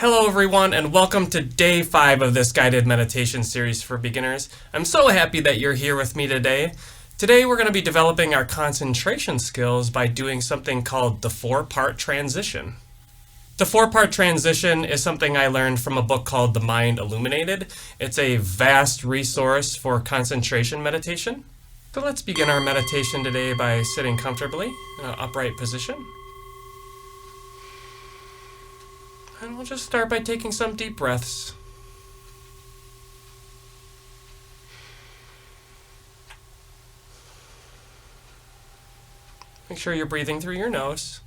Hello everyone and welcome to day 5 of this guided meditation series for beginners. I'm so happy that you're here with me today. Today we're going to be developing our concentration skills by doing something called the 4-part transition. The 4-part transition is something I learned from a book called The Mind Illuminated. It's a vast resource for concentration meditation. So let's begin our meditation today by sitting comfortably in an upright position. And we'll just start by taking some deep breaths. Make sure you're breathing through your nose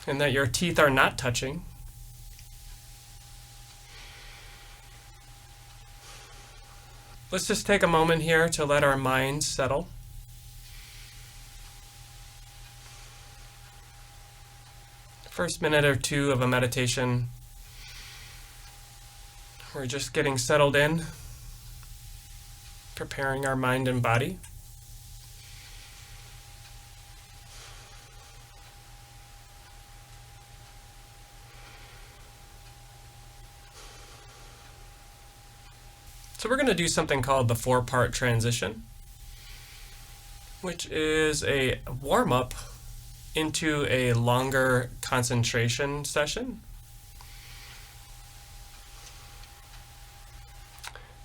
and that your teeth are not touching. Let's just take a moment here to let our minds settle. First minute or two of a meditation, we're just getting settled in, preparing our mind and body. So we're going to do something called the 4-part transition, which is a warm-up into a longer concentration session.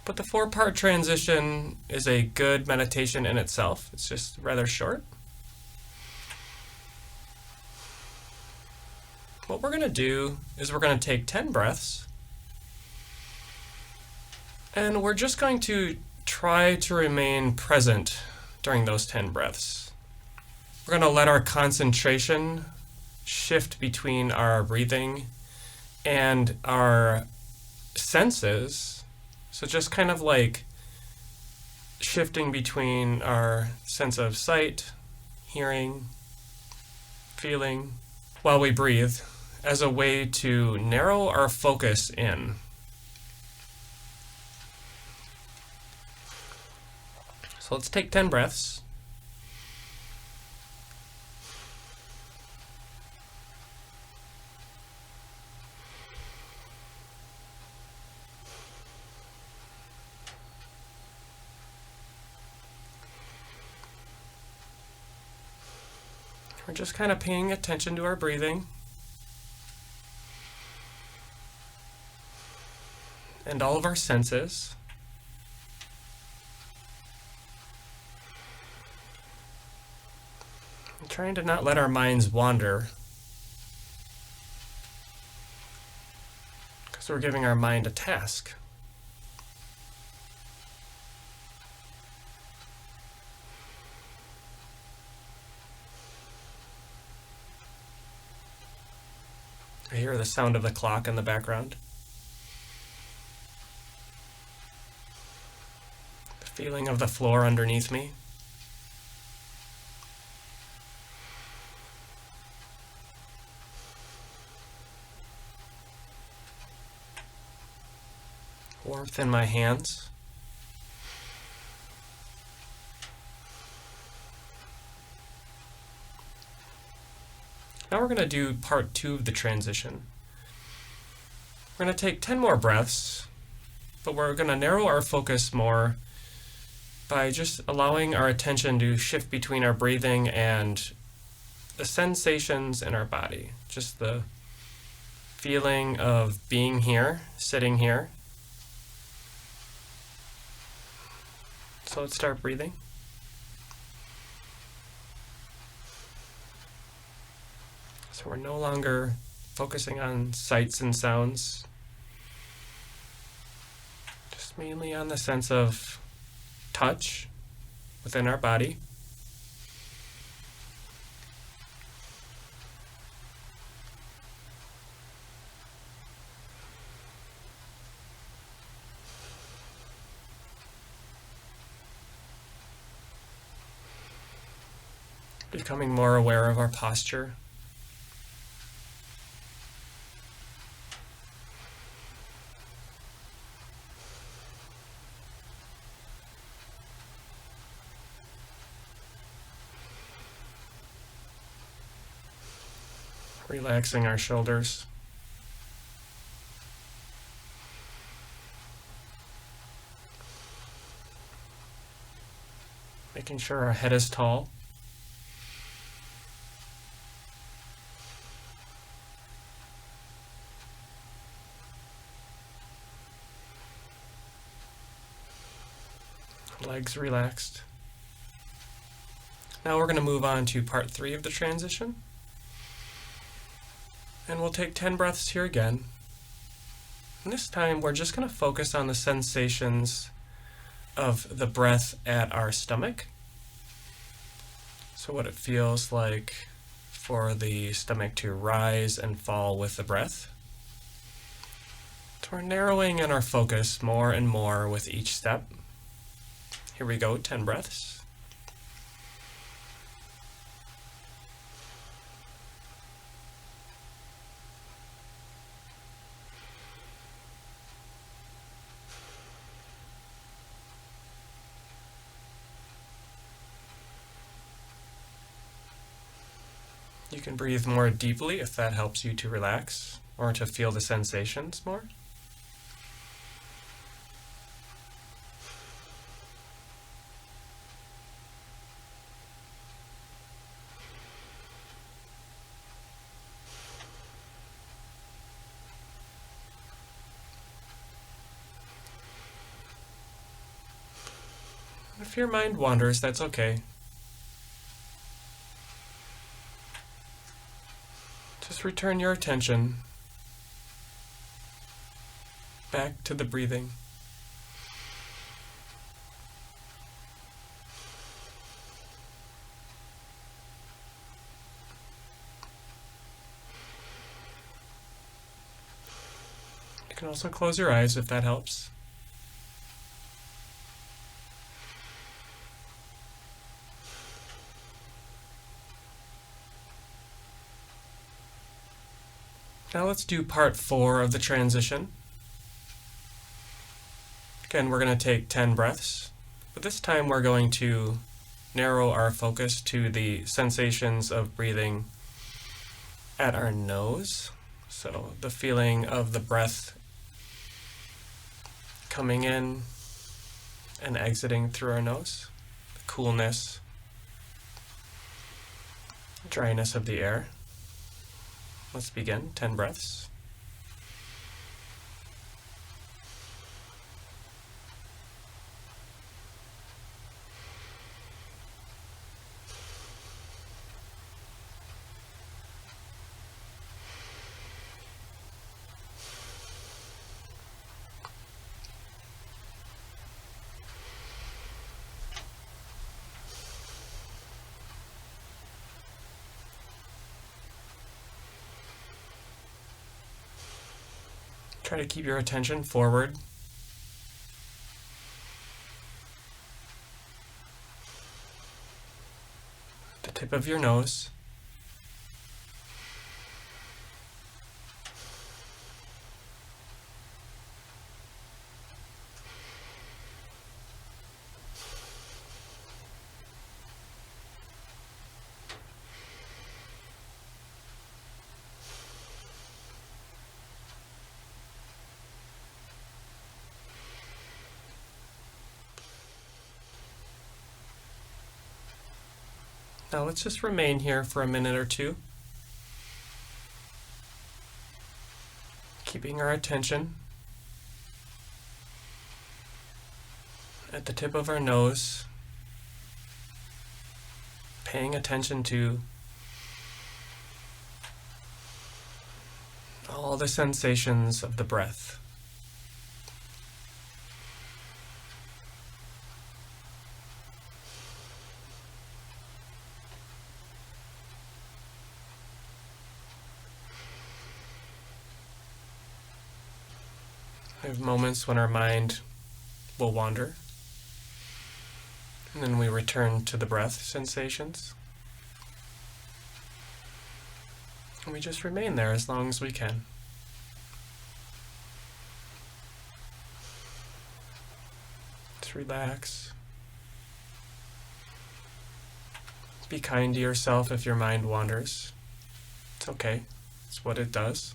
But the 4-part transition is a good meditation in itself. It's just rather short. What we're going to do is we're going to take 10 breaths, and we're just going to try to remain present during those 10 breaths. We're going to let our concentration shift between our breathing and our senses. So just kind of like shifting between our sense of sight, hearing, feeling, while we breathe, as a way to narrow our focus in. So let's take 10 breaths. We're just kind of paying attention to our breathing and all of our senses. And trying to not let our minds wander, because we're giving our mind a task. I hear the sound of the clock in the background. The feeling of the floor underneath me. Warmth in my hands. Now we're going to do part 2 of the transition. We're going to take 10 more breaths, but we're going to narrow our focus more by just allowing our attention to shift between our breathing and the sensations in our body. Just the feeling of being here, sitting here. So let's start breathing. So we're no longer focusing on sights and sounds, just mainly on the sense of touch within our body. Becoming more aware of our posture. Relaxing our shoulders. Making sure our head is tall. Legs relaxed. Now we're going to move on to part 3 of the transition. And we'll take 10 breaths here again. And this time we're just going to focus on the sensations of the breath at our stomach. So what it feels like for the stomach to rise and fall with the breath. So we're narrowing in our focus more and more with each step. Here we go, 10 breaths. You can breathe more deeply if that helps you to relax or to feel the sensations more. If your mind wanders, that's okay. Just return your attention back to the breathing. You can also close your eyes if that helps. Now let's do part 4 of the transition. Again, we're going to take 10 breaths, but this time we're going to narrow our focus to the sensations of breathing at our nose. So the feeling of the breath coming in and exiting through our nose, the coolness, dryness of the air. Let's begin. 10 breaths. Try to keep your attention forward. The tip of your nose. Now let's just remain here for a minute or two, keeping our attention at the tip of our nose, paying attention to all the sensations of the breath. We have moments when our mind will wander, and then we return to the breath sensations. And we just remain there as long as we can. Just relax. Be kind to yourself if your mind wanders. It's okay. That's what it does.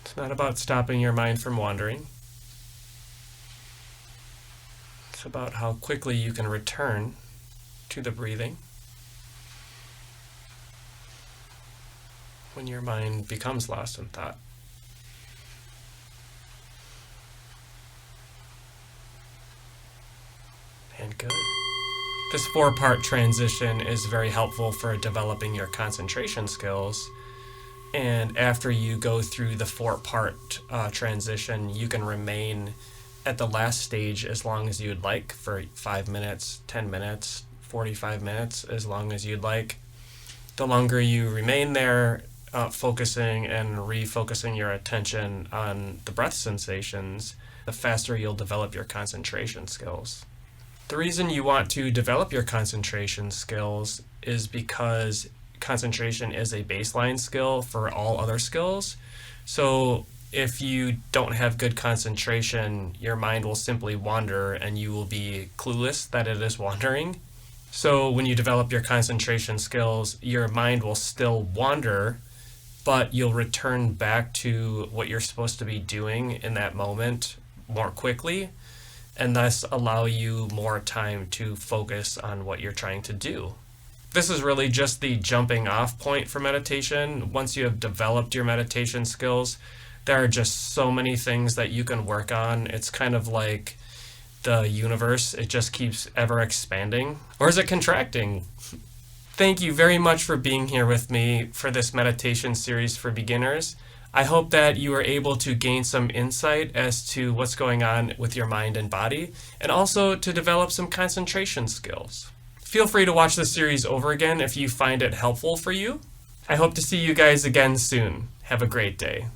It's not about stopping your mind from wandering. It's about how quickly you can return to the breathing when your mind becomes lost in thought. And good. This 4-part transition is very helpful for developing your concentration skills. And after you go through the 4-part transition, you can remain at the last stage as long as you'd like, for 5 minutes, 10 minutes, 45 minutes, as long as you'd like. The longer you remain there, focusing and refocusing your attention on the breath sensations, the faster you'll develop your concentration skills. The reason you want to develop your concentration skills is because concentration is a baseline skill for all other skills. So if you don't have good concentration, your mind will simply wander and you will be clueless that it is wandering. So when you develop your concentration skills, your mind will still wander, but you'll return back to what you're supposed to be doing in that moment more quickly, and thus allow you more time to focus on what you're trying to do. This is really just the jumping off point for meditation. Once you have developed your meditation skills, there are just so many things that you can work on. It's kind of like the universe. It just keeps ever expanding. Or is it contracting? Thank you very much for being here with me for this meditation series for beginners. I hope that you are able to gain some insight as to what's going on with your mind and body, and also to develop some concentration skills. Feel free to watch this series over again if you find it helpful for you. I hope to see you guys again soon. Have a great day.